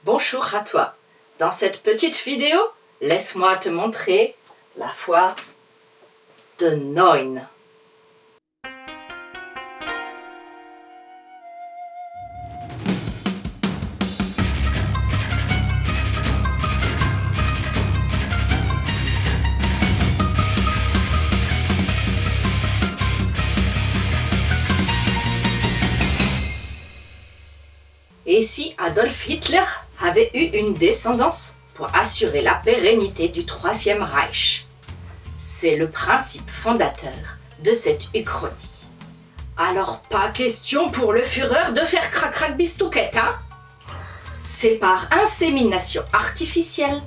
Bonjour à toi. Dans cette petite vidéo, laisse-moi te montrer la foi de 9. Et si Adolf Hitler avait eu une descendance pour assurer la pérennité du Troisième Reich? C'est le principe fondateur de cette uchronie. Alors pas question pour le Führer de faire crac-crac bistouquette, hein? C'est par insémination artificielle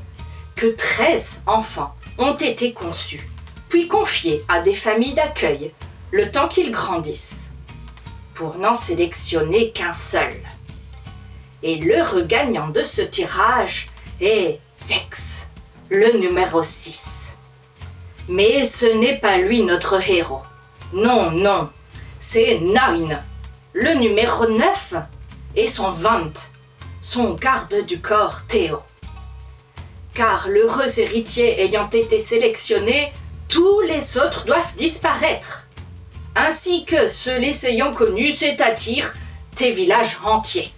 que 13 enfants ont été conçus, puis confiés à des familles d'accueil le temps qu'ils grandissent, pour n'en sélectionner qu'un seul. Et l'heureux gagnant de ce tirage est Sex, le numéro 6. Mais ce n'est pas lui notre héros. Non, c'est 9, le numéro 9, et son 20, son garde du corps Théo. Car l'heureux héritier ayant été sélectionné, tous les autres doivent disparaître, ainsi que ceux les ayant connus, c'est-à-dire tes villages entiers.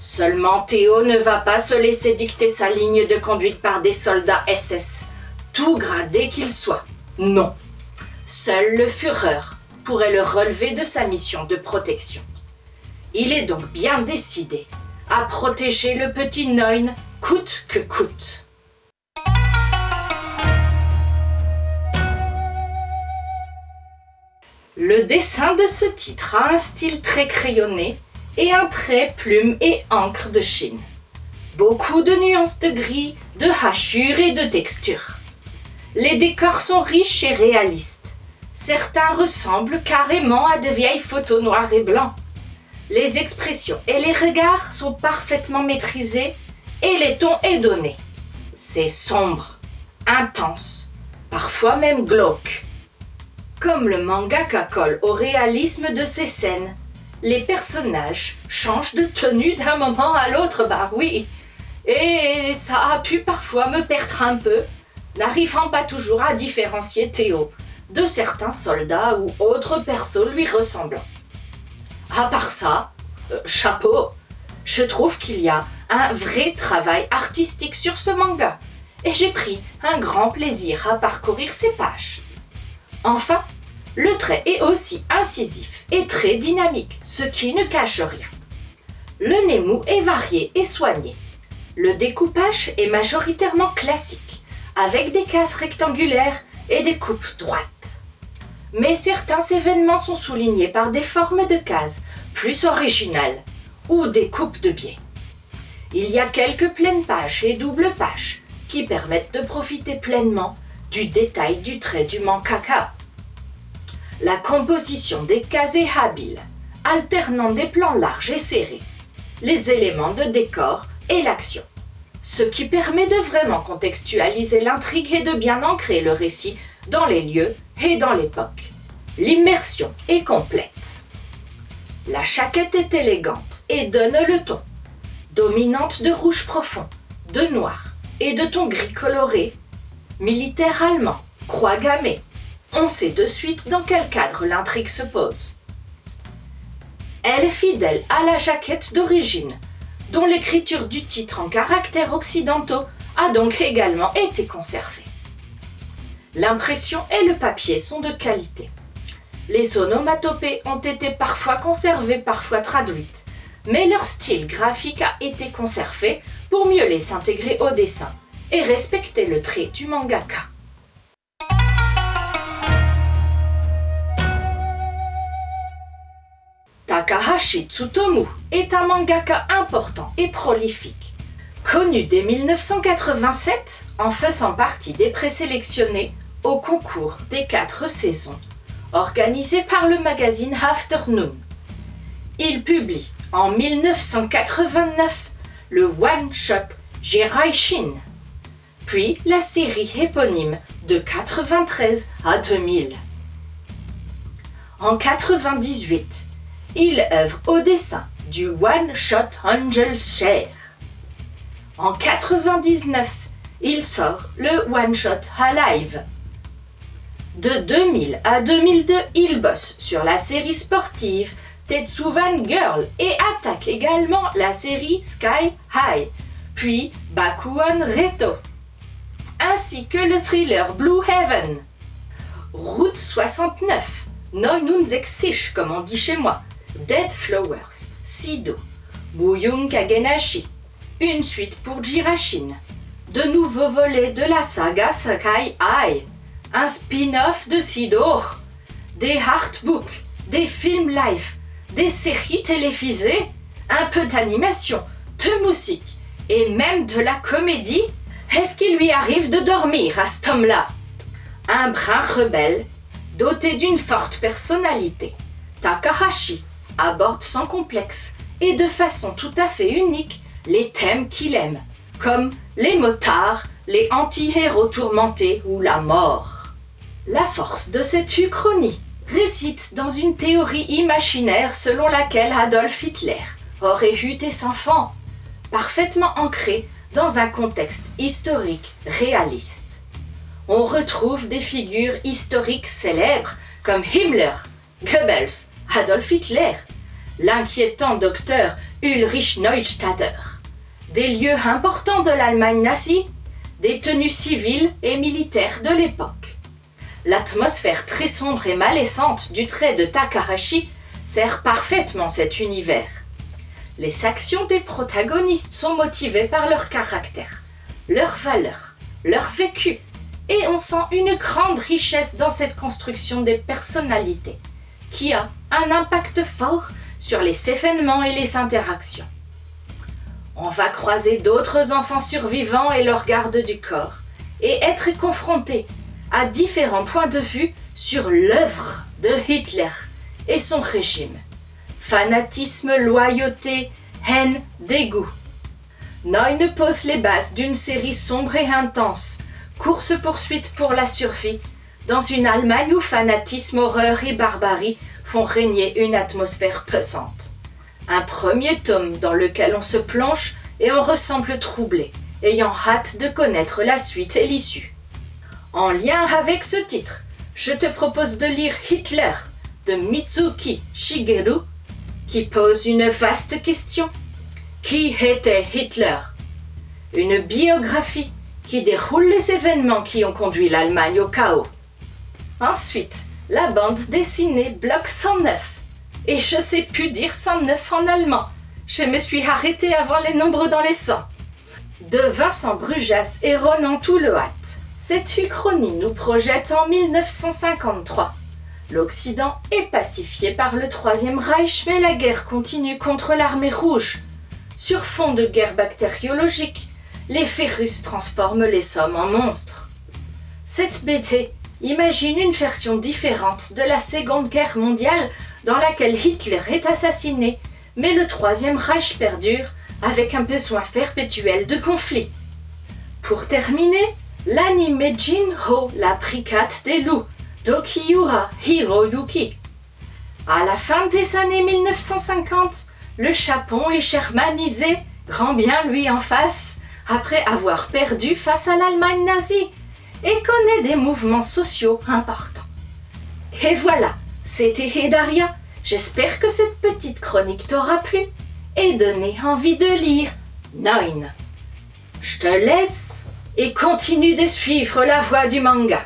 Seulement Théo ne va pas se laisser dicter sa ligne de conduite par des soldats SS, tout gradés qu'ils soient. Non. Seul le Führer pourrait le relever de sa mission de protection. Il est donc bien décidé à protéger le petit 9 coûte que coûte. Le dessin de ce titre a un style très crayonné et un trait plume et encre de Chine. Beaucoup de nuances de gris, de hachures et de textures. Les décors sont riches et réalistes. Certains ressemblent carrément à de vieilles photos noires et blancs. Les expressions et les regards sont parfaitement maîtrisés et les tons est donné. C'est sombre, intense, parfois même glauque. Comme le mangaka colle au réalisme de ces scènes, les personnages changent de tenue d'un moment à l'autre, bah oui. Et ça a pu parfois me perdre un peu, n'arrivant pas toujours à différencier Théo de certains soldats ou autres persos lui ressemblant. À part ça, chapeau, je trouve qu'il y a un vrai travail artistique sur ce manga et j'ai pris un grand plaisir à parcourir ces pages. Enfin, le trait est aussi incisif et très dynamique, ce qui ne cache rien. Le nez mou est varié et soigné. Le découpage est majoritairement classique, avec des cases rectangulaires et des coupes droites. Mais certains événements sont soulignés par des formes de cases plus originales ou des coupes de biais. Il y a quelques pleines pages et doubles pages qui permettent de profiter pleinement du détail du trait du mangaka. La composition des cases est habile, alternant des plans larges et serrés, les éléments de décor et l'action, ce qui permet de vraiment contextualiser l'intrigue et de bien ancrer le récit dans les lieux et dans l'époque. L'immersion est complète. La jaquette est élégante et donne le ton, dominante de rouge profond, de noir et de ton gris coloré, militaire allemand, croix gammée. On sait de suite dans quel cadre l'intrigue se pose. Elle est fidèle à la jaquette d'origine, dont l'écriture du titre en caractères occidentaux a donc également été conservée. L'impression et le papier sont de qualité. Les onomatopées ont été parfois conservées, parfois traduites, mais leur style graphique a été conservé pour mieux les intégrer au dessin et respecter le trait du mangaka. Takahashi Tsutomu est un mangaka important et prolifique, connu dès 1987 en faisant partie des présélectionnés au concours des 4 saisons, organisé par le magazine Afternoon. Il publie en 1989 le one-shot Jiraishin, puis la série éponyme de 93 à 2000. En 98, il œuvre au dessin du one-shot Angel Share, En 99, il sort le one-shot Alive. De 2000 à 2002, il bosse sur la série sportive Tetsuvan Girl et attaque également la série Sky High, puis Bakuon Reto, ainsi que le thriller Blue Heaven. Route 69, Neunundsechzig comme on dit chez moi, Dead Flowers, Sido, Muyung Kagenashi, une suite pour Jirashin, de nouveaux volets de la saga Sky High, un spin-off de Sido, des artbooks, des films live, des séries télévisées, un peu d'animation, de musique et même de la comédie. Est-ce qu'il lui arrive de dormir à cet homme-là? Un brin rebelle, doté d'une forte personnalité, Takahashi aborde sans complexe et de façon tout à fait unique les thèmes qu'il aime, comme les motards, les anti-héros tourmentés ou la mort. La force de cette uchronie réside dans une théorie imaginaire selon laquelle Adolf Hitler aurait eu des enfants, parfaitement ancrés dans un contexte historique réaliste. On retrouve des figures historiques célèbres comme Himmler, Goebbels, Adolf Hitler, l'inquiétant docteur Ulrich Neustadter, des lieux importants de l'Allemagne nazie, des tenues civiles et militaires de l'époque. L'atmosphère très sombre et malaisante du trait de Takahashi sert parfaitement cet univers. Les actions des protagonistes sont motivées par leur caractère, leurs valeurs, leur vécu, et on sent une grande richesse dans cette construction des personnalités, qui a un impact fort sur les événements et les interactions. On va croiser d'autres enfants survivants et leur garde du corps, et être confronté à différents points de vue sur l'œuvre de Hitler et son régime. Fanatisme, loyauté, haine, dégoût. Neun pose les bases d'une série sombre et intense, course-poursuite pour la survie, dans une Allemagne où fanatisme, horreur et barbarie font régner une atmosphère pesante. Un premier tome dans lequel on se plonge et on ressemble troublé, ayant hâte de connaître la suite et l'issue. En lien avec ce titre, je te propose de lire Hitler de Mitsuki Shigeru, qui pose une vaste question. Qui était Hitler? Une biographie qui déroule les événements qui ont conduit l'Allemagne au chaos. Ensuite, la bande dessinée Bloc 109. Et je sais plus dire 109 en allemand. Je me suis arrêtée avant les nombres dans les 100. De Vincent Brujas et Ronan Toulehat. Cette uchronie nous projette en 1953. L'Occident est pacifié par le Troisième Reich, mais la guerre continue contre l'armée rouge. Sur fond de guerre bactériologique, les virus transforment les hommes en monstres. Cette BD imagine une version différente de la Seconde Guerre mondiale dans laquelle Hitler est assassiné, mais le Troisième Reich perdure avec un besoin perpétuel de conflit. Pour terminer, l'anime Jinro, la brigade des loups, d'Okiura Hiroyuki. À la fin des années 1950, le Japon est germanisé, grand bien lui en face, après avoir perdu face à l'Allemagne nazie, et connaît des mouvements sociaux importants. Et voilà, c'était Hedaria. J'espère que cette petite chronique t'aura plu et donné envie de lire Neun. Je te laisse et continue de suivre la voie du manga.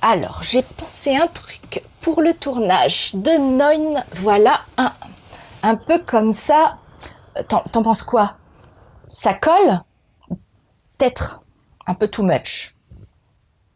Alors, j'ai pensé un truc pour le tournage de Neun. Voilà, un peu comme ça. T'en penses quoi? Ça colle? Peut-être un peu too much.